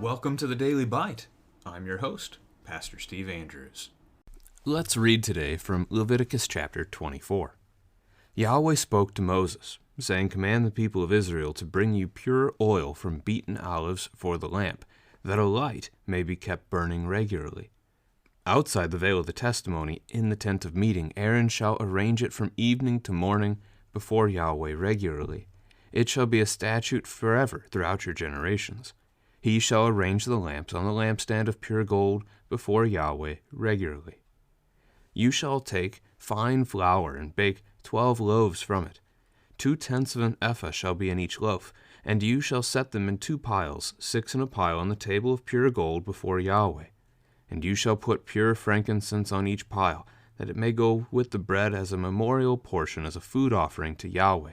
Welcome to the Daily Bite. I'm your host, Pastor Steve Andrews. Let's read today from Leviticus chapter 24. Yahweh spoke to Moses, saying, "Command the people of Israel to bring you pure oil from beaten olives for the lamp, that a light may be kept burning regularly. Outside the veil of the testimony, in the tent of meeting, Aaron shall arrange it from evening to morning before Yahweh regularly. It shall be a statute forever throughout your generations. He shall arrange the lamps on the lampstand of pure gold before Yahweh regularly. You shall take fine flour and bake 12 loaves from it. 2/10 of an ephah shall be in each loaf, and you shall set them in 2 piles, 6 in a pile on the table of pure gold before Yahweh. And you shall put pure frankincense on each pile, that it may go with the bread as a memorial portion, as a food offering to Yahweh.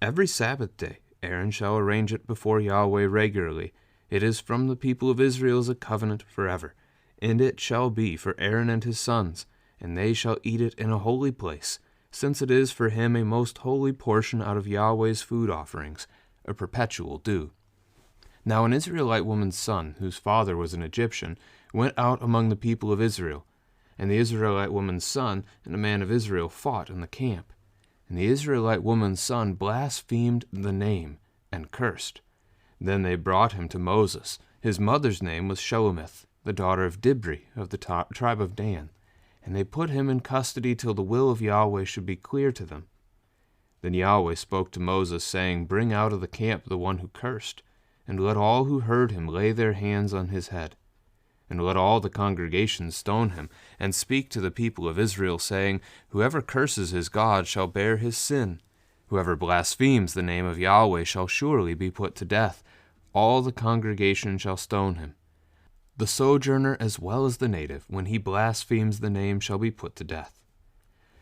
Every Sabbath day Aaron shall arrange it before Yahweh regularly. It is from the people of Israel as a covenant forever. And it shall be for Aaron and his sons, and they shall eat it in a holy place, since it is for him a most holy portion out of Yahweh's food offerings, a perpetual due." Now an Israelite woman's son, whose father was an Egyptian, went out among the people of Israel. And the Israelite woman's son and a man of Israel fought in the camp. And the Israelite woman's son blasphemed the name and cursed. Then they brought him to Moses. His mother's name was Shelomith, the daughter of Dibri of the tribe of Dan. And they put him in custody till the will of Yahweh should be clear to them. Then Yahweh spoke to Moses, saying, "Bring out of the camp the one who cursed, and let all who heard him lay their hands on his head. And let all the congregation stone him, and speak to the people of Israel, saying, Whoever curses his God shall bear his sin. Whoever blasphemes the name of Yahweh shall surely be put to death. All the congregation shall stone him. The sojourner as well as the native, when he blasphemes the name, shall be put to death.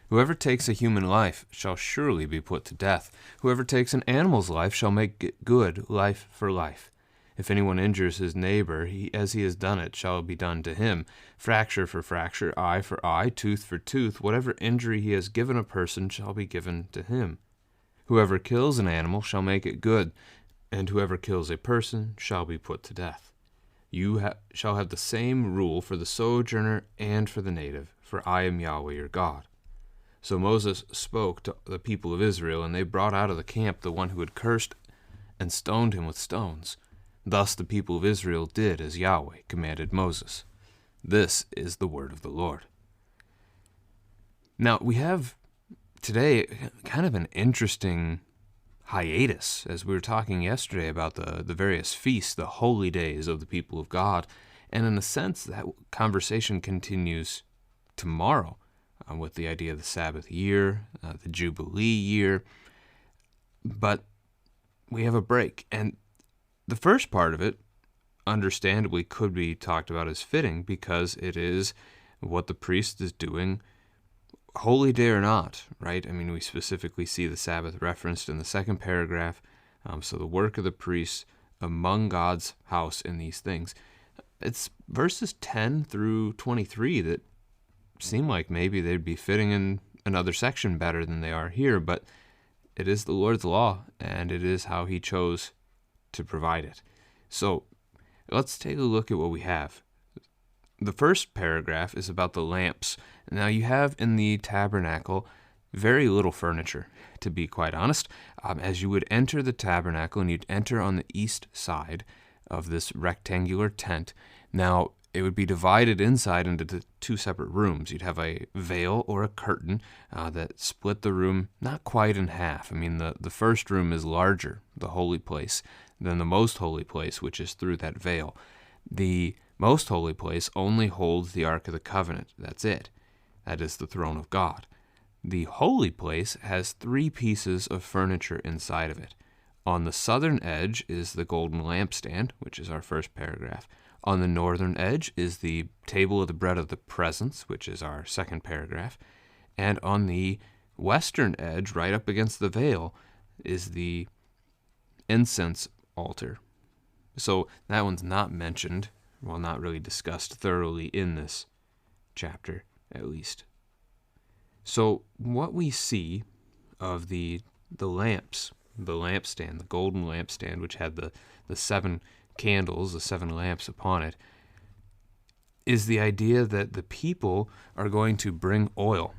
Whoever takes a human life shall surely be put to death. Whoever takes an animal's life shall make it good, life for life. If anyone injures his neighbor, as he has done it shall be done to him. Fracture for fracture, eye for eye, tooth for tooth. Whatever injury he has given a person shall be given to him. Whoever kills an animal shall make it good, and whoever kills a person shall be put to death. You shall have the same rule for the sojourner and for the native, for I am Yahweh your God." So Moses spoke to the people of Israel, and they brought out of the camp the one who had cursed, and stoned him with stones. Thus the people of Israel did as Yahweh commanded Moses. This is the word of the Lord. Now we have today kind of an interesting hiatus, as we were talking yesterday about the various feasts, the holy days of the people of God. And in a sense, that conversation continues tomorrow with the idea of the Sabbath year, the Jubilee year. But we have a break. And the first part of it, understandably, could be talked about as fitting because it is what the priest is doing, holy day or not, right? I mean, we specifically see the Sabbath referenced in the second paragraph. So the work of the priests among God's house in these things. It's verses 10 through 23 that seem like maybe they'd be fitting in another section better than they are here, but it is the Lord's law, and it is how he chose to provide it. So let's take a look at what we have. The first paragraph is about the lamps. Now you have in the tabernacle very little furniture, to be quite honest. As you would enter the tabernacle, and you'd enter on the east side of this rectangular tent. Now it would be divided inside into the 2 separate rooms. You'd have a veil or a curtain that split the room not quite in half. I mean, the first room is larger, the holy place, than the most holy place, which is through that veil. The most holy place only holds the Ark of the Covenant. That's it. That is the throne of God. The holy place has 3 pieces of furniture inside of it. On the southern edge is the golden lampstand, which is our first paragraph. On the northern edge is the table of the bread of the presence, which is our second paragraph. And on the western edge, right up against the veil, is the incense altar. So that one's not mentioned, well, not really discussed thoroughly in this chapter, at least. So what we see of the lamps, the lampstand, the golden lampstand, which had the 7 candles, the 7 lamps upon it, is the idea that the people are going to bring oil,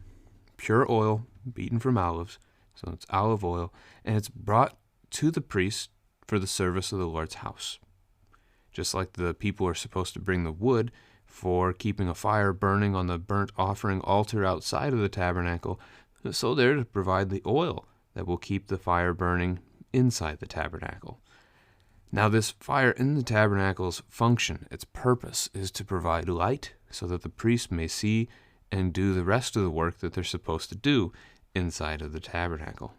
pure oil, beaten from olives, so it's olive oil, and it's brought to the priest for the service of the Lord's house. Just like the people are supposed to bring the wood for keeping a fire burning on the burnt offering altar outside of the tabernacle, so they're to provide the oil that will keep the fire burning inside the tabernacle. Now, this fire in the tabernacle's function, its purpose, is to provide light so that the priest may see and do the rest of the work that they're supposed to do inside of the tabernacle.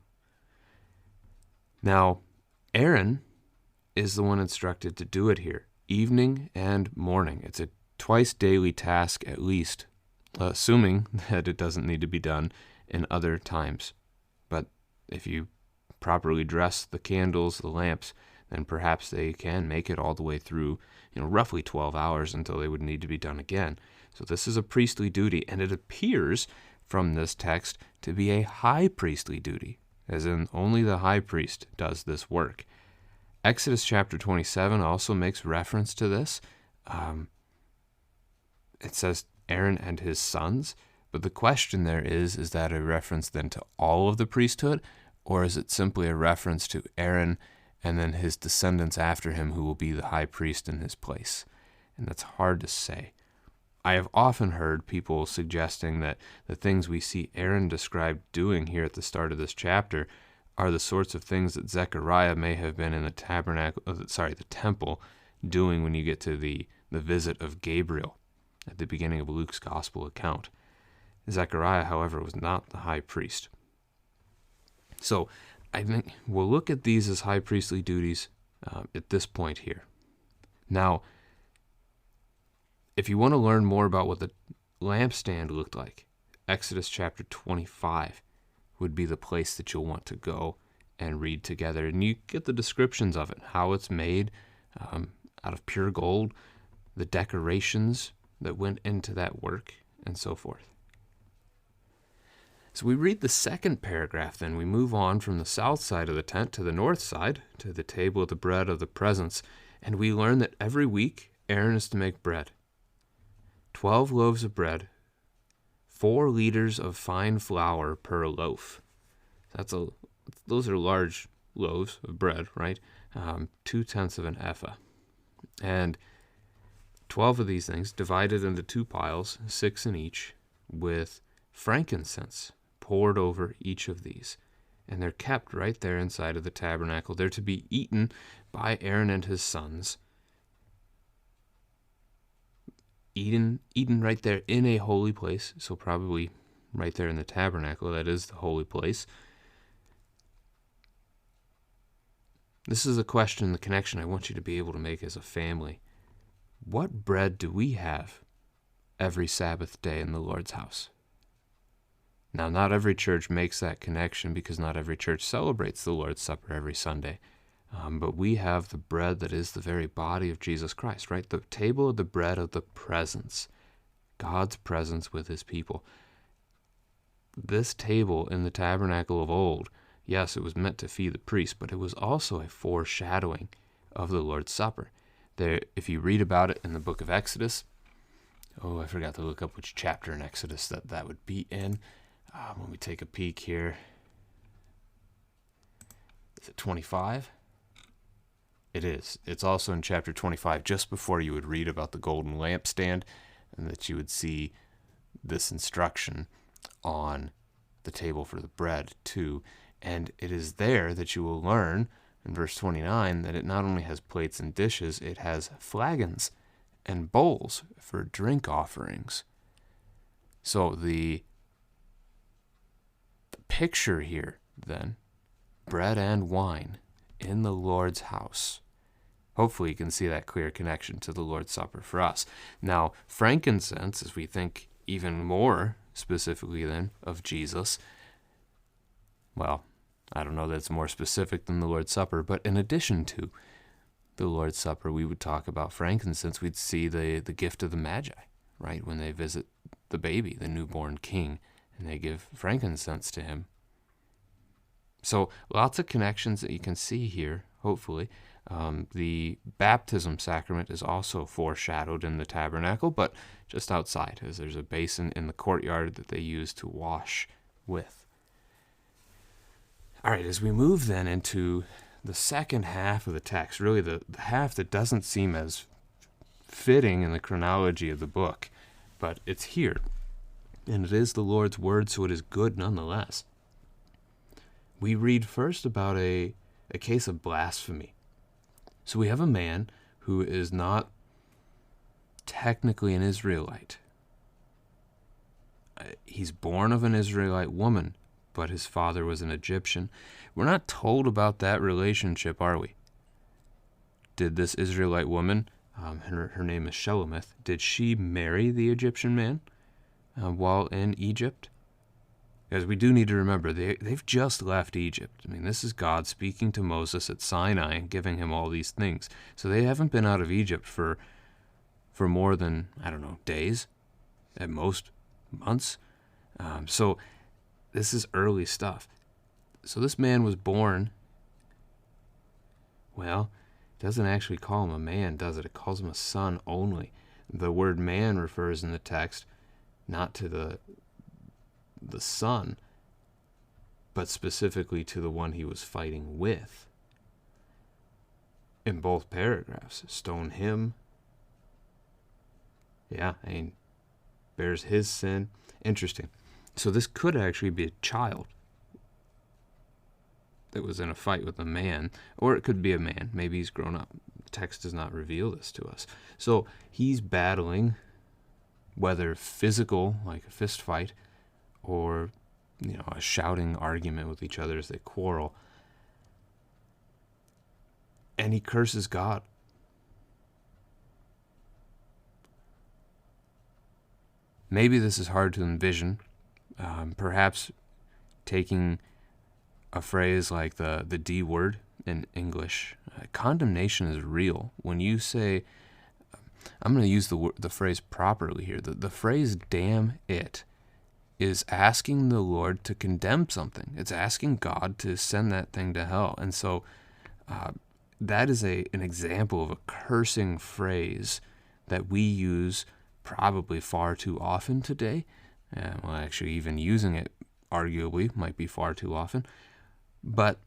Now, Aaron is the one instructed to do it here, evening and morning. It's a twice daily task at least, assuming that it doesn't need to be done in other times. But if you properly dress the candles, the lamps, then perhaps they can make it all the way through, roughly 12 hours until they would need to be done again. So this is a priestly duty, and it appears from this text to be a high priestly duty, as in only the high priest does this work. Exodus chapter 27 also makes reference to this. It says Aaron and his sons, but the question there is that a reference then to all of the priesthood, or is it simply a reference to Aaron and then his descendants after him who will be the high priest in his place? And that's hard to say. I have often heard people suggesting that the things we see Aaron described doing here at the start of this chapter are the sorts of things that Zechariah may have been in the temple doing when you get to the visit of Gabriel at the beginning of Luke's gospel account. Zechariah, however, was not the high priest. So I think we'll look at these as high priestly duties at this point here. Now, if you want to learn more about what the lampstand looked like, Exodus chapter 25 would be the place that you'll want to go and read together. And you get the descriptions of it, how it's made out of pure gold, the decorations that went into that work, and so forth. So we read the second paragraph, then we move on from the south side of the tent to the north side, to the table of the bread of the presence, and we learn that every week Aaron is to make bread. 12 loaves of bread, 4 liters of fine flour per loaf. Those are large loaves of bread, right? 2/10 of an ephah. And 12 of these things divided into 2 piles, 6 in each, with frankincense poured over each of these. And they're kept right there inside of the tabernacle. They're to be eaten by Aaron and his sons. Eaten right there in a holy place, so probably right there in the tabernacle, that is the holy place. This is a question, the connection I want you to be able to make as a family. What bread do we have every Sabbath day in the Lord's house? Now, not every church makes that connection because not every church celebrates the Lord's Supper every Sunday. But we have the bread that is the very body of Jesus Christ, right? The table of the bread of the presence, God's presence with his people. This table in the tabernacle of old, yes, it was meant to feed the priest, but it was also a foreshadowing of the Lord's Supper. There, if you read about it in the book of Exodus, I forgot to look up which chapter in Exodus that would be in. Let me take a peek here. Is it 25? It is. It's also in chapter 25, just before you would read about the golden lampstand, and that you would see this instruction on the table for the bread too. And it is there that you will learn in verse 29 that it not only has plates and dishes, it has flagons and bowls for drink offerings. So the picture here, then, bread and wine in the Lord's house. Hopefully you can see that clear connection to the Lord's Supper for us. Now, frankincense, as we think even more specifically then of Jesus, well, I don't know that it's more specific than the Lord's Supper, but in addition to the Lord's Supper, we would talk about frankincense. We'd see the gift of the Magi, right? When they visit the baby, the newborn king, and they give frankincense to him. So lots of connections that you can see here, hopefully. The baptism sacrament is also foreshadowed in the tabernacle, but just outside, as there's a basin in the courtyard that they use to wash with. All right, as we move then into the second half of the text, really the half that doesn't seem as fitting in the chronology of the book, but it's here, and it is the Lord's word, so it is good nonetheless. We read first about a case of blasphemy. So we have a man who is not technically an Israelite. He's born of an Israelite woman, but his father was an Egyptian. We're not told about that relationship, are we? Did this Israelite woman, her name is Shelomith, did she marry the Egyptian man while in Egypt? Because we do need to remember, they've just left Egypt. I mean, this is God speaking to Moses at Sinai and giving him all these things. So they haven't been out of Egypt for more than, days, at most months. So this is early stuff. So this man was born, well, it doesn't actually call him a man, does it? It calls him a son only. The word man refers in the text not to the son, but specifically to the one he was fighting with. In both paragraphs, stone him. Yeah, bears his sin. Interesting. So this could actually be a child that was in a fight with a man, or it could be a man. Maybe he's grown up. The text does not reveal this to us. So he's battling, whether physical, like a fist fight, or a shouting argument with each other as they quarrel. And he curses God. Maybe this is hard to envision. Perhaps taking a phrase like the D word in English. Condemnation is real. When you say, I'm going to use the phrase properly here. The phrase damn it is asking the Lord to condemn something. It's asking God to send that thing to hell. And so that is an example of a cursing phrase that we use probably far too often today. Well, actually, even using it arguably might be far too often. But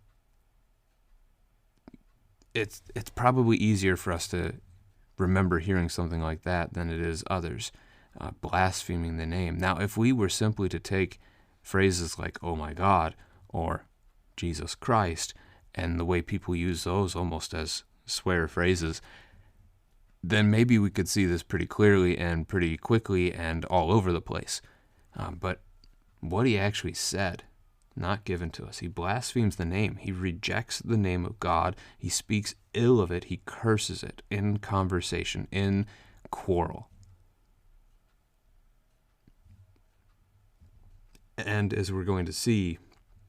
it's probably easier for us to remember hearing something like that than it is others. Blaspheming the name. Now, if we were simply to take phrases like, oh my God, or Jesus Christ, and the way people use those almost as swear phrases, then maybe we could see this pretty clearly and pretty quickly and all over the place. But what he actually said, not given to us. He blasphemes the name. He rejects the name of God. He speaks ill of it. He curses it in conversation, in quarrel. And as we're going to see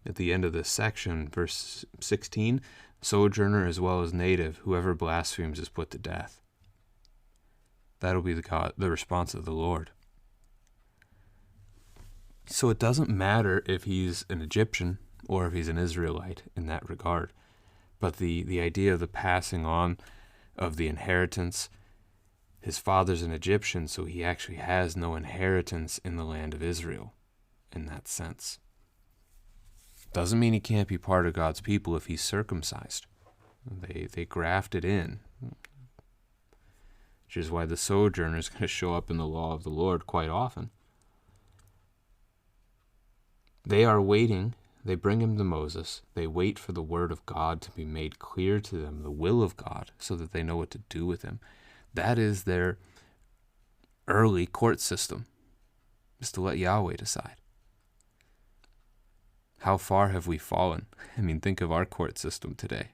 at the end of this section, verse 16, sojourner as well as native, whoever blasphemes is put to death. That'll be the response of the Lord. So it doesn't matter if he's an Egyptian or if he's an Israelite in that regard. But the idea of the passing on of the inheritance, his father's an Egyptian, so he actually has no inheritance in the land of Israel in that sense. Doesn't mean he can't be part of God's people if he's circumcised. They grafted in, which is why the sojourner is going to show up in the law of the Lord quite often. They are waiting. They bring him to Moses. They wait for the word of God to be made clear to them, the will of God, so that they know what to do with him. That is their early court system, is to let Yahweh decide. How far have we fallen? I mean, think of our court system today.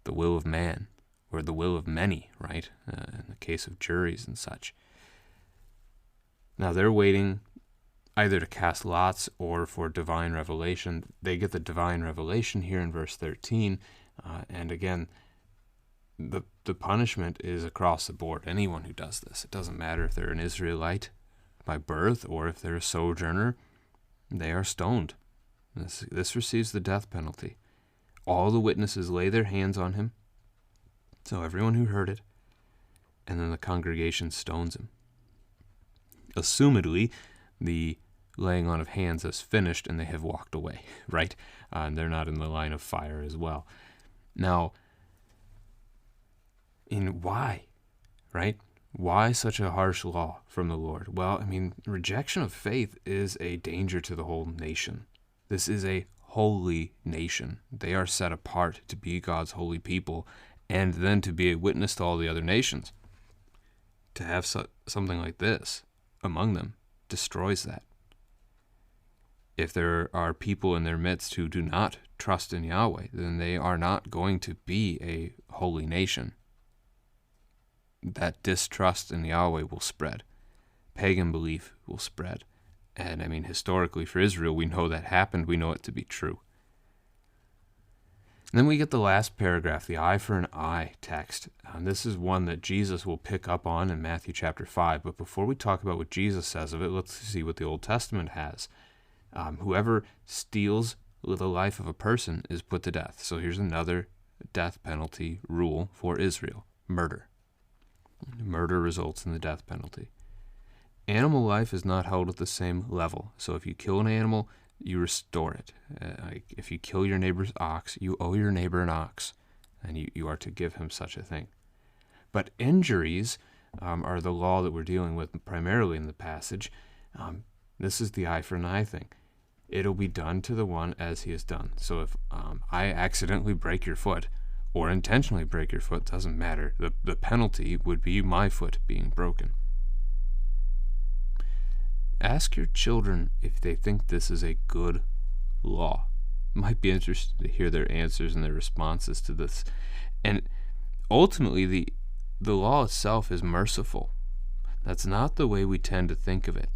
The will of man, or the will of many, right? In the case of juries and such. Now they're waiting. either to cast lots or for divine revelation. They get the divine revelation here in verse 13. And again, the punishment is across the board. Anyone who does this, it doesn't matter if they're an Israelite by birth or if they're a sojourner, they are stoned. This receives the death penalty. All the witnesses lay their hands on him, so everyone who heard it, and then the congregation stones him. Assumedly, the laying on of hands is finished and they have walked away, right? And they're not in the line of fire as well. Now, why, right? Why such a harsh law from the Lord? Well, I mean, rejection of faith is a danger to the whole nation. This is a holy nation. They are set apart to be God's holy people and then to be a witness to all the other nations. To have something like this among them destroys that. If there are people in their midst who do not trust in Yahweh, then they are not going to be a holy nation. That distrust in Yahweh will spread. Pagan belief will spread. And I mean, historically for Israel, we know that happened. We know it to be true. And then we get the last paragraph, the eye for an eye text. This is one that Jesus will pick up on in Matthew chapter 5. But before we talk about what Jesus says of it, let's see what the Old Testament has. Whoever steals the life of a person is put to death. So here's another death penalty rule for Israel: murder. Murder results in the death penalty. Animal life is not held at the same level. So if you kill an animal, you restore it. If you kill your neighbor's ox, you owe your neighbor an ox, and you are to give him such a thing. But injuries are the law that we're dealing with primarily in the passage. This is the eye for an eye thing. It'll be done to the one as he has done. So if I accidentally break your foot or intentionally break your foot, doesn't matter. The penalty would be my foot being broken. Ask your children if they think this is a good law. Might be interested to hear their answers and their responses to this. And ultimately, the law itself is merciful. That's not the way we tend to think of it.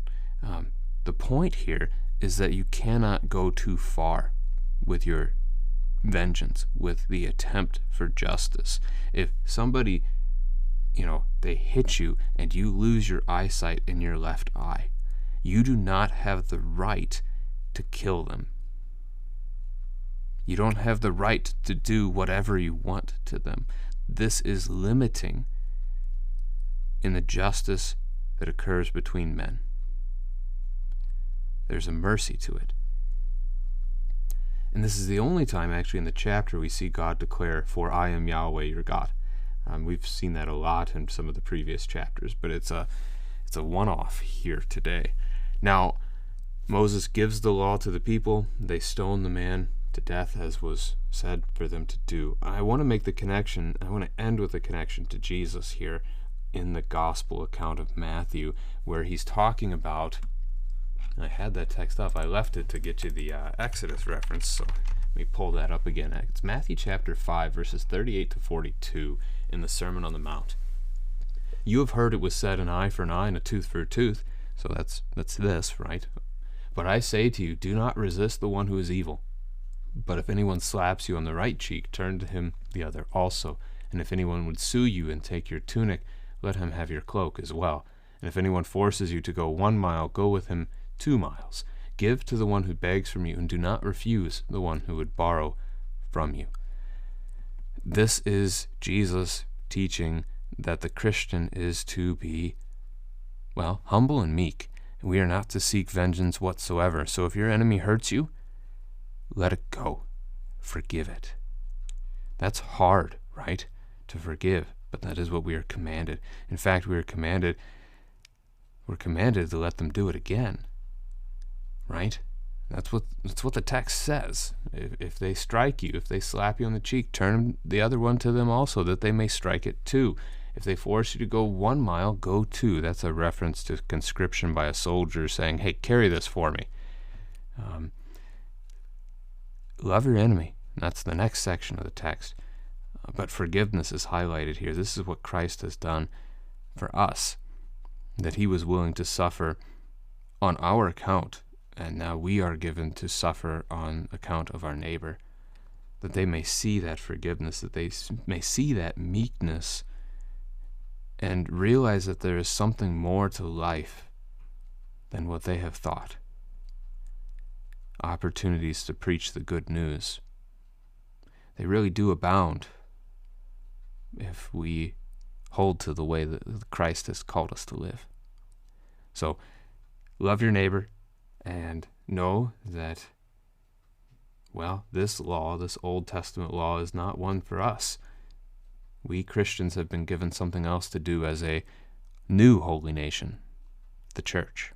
The point here is that you cannot go too far with your vengeance, with the attempt for justice. If somebody, they hit you and you lose your eyesight in your left eye, you do not have the right to kill them. You don't have the right to do whatever you want to them. This is limiting in the justice that occurs between men. There's a mercy to it. And this is the only time actually in the chapter we see God declare, "For I am Yahweh your God." We've seen that a lot in some of the previous chapters, but it's a one-off here today. Now, Moses gives the law to the people. They stone the man to death, as was said for them to do. I want to make the connection. I want to end with a connection to Jesus here in the gospel account of Matthew, where he's talking about, I had that text up. I left it to get you the Exodus reference, so let me pull that up again. It's Matthew chapter 5, verses 38 to 42 in the Sermon on the Mount. "You have heard it was said, an eye for an eye and a tooth for a tooth." So that's this, right? "But I say to you, do not resist the one who is evil. But if anyone slaps you on the right cheek, turn to him the other also. And if anyone would sue you and take your tunic, let him have your cloak as well. And if anyone forces you to go 1 mile, go with him 2 miles. Give to the one who begs from you, and do not refuse the one who would borrow from you." This is Jesus teaching that the Christian is to be, humble and meek. We are not to seek vengeance whatsoever. So if your enemy hurts you, let it go. Forgive it. That's hard, right? To forgive, but that is what we are commanded. In fact, we're commanded to let them do it again. Right? That's what the text says. If they strike you, if they slap you on the cheek, turn the other one to them also, that they may strike it too. If they force you to go 1 mile, go 2. That's a reference to conscription by a soldier saying, "Hey, carry this for me." Love your enemy. That's the next section of the text. But forgiveness is highlighted here. This is what Christ has done for us, that he was willing to suffer on our account, and now we are given to suffer on account of our neighbor, that they may see that forgiveness, that they may see that meekness, and realize that there is something more to life than what they have thought. Opportunities to preach the good news. They really do abound if we hold to the way that Christ has called us to live. So, love your neighbor, and know that, well, this law, this Old Testament law, is not one for us. We Christians have been given something else to do as a new holy nation, the church.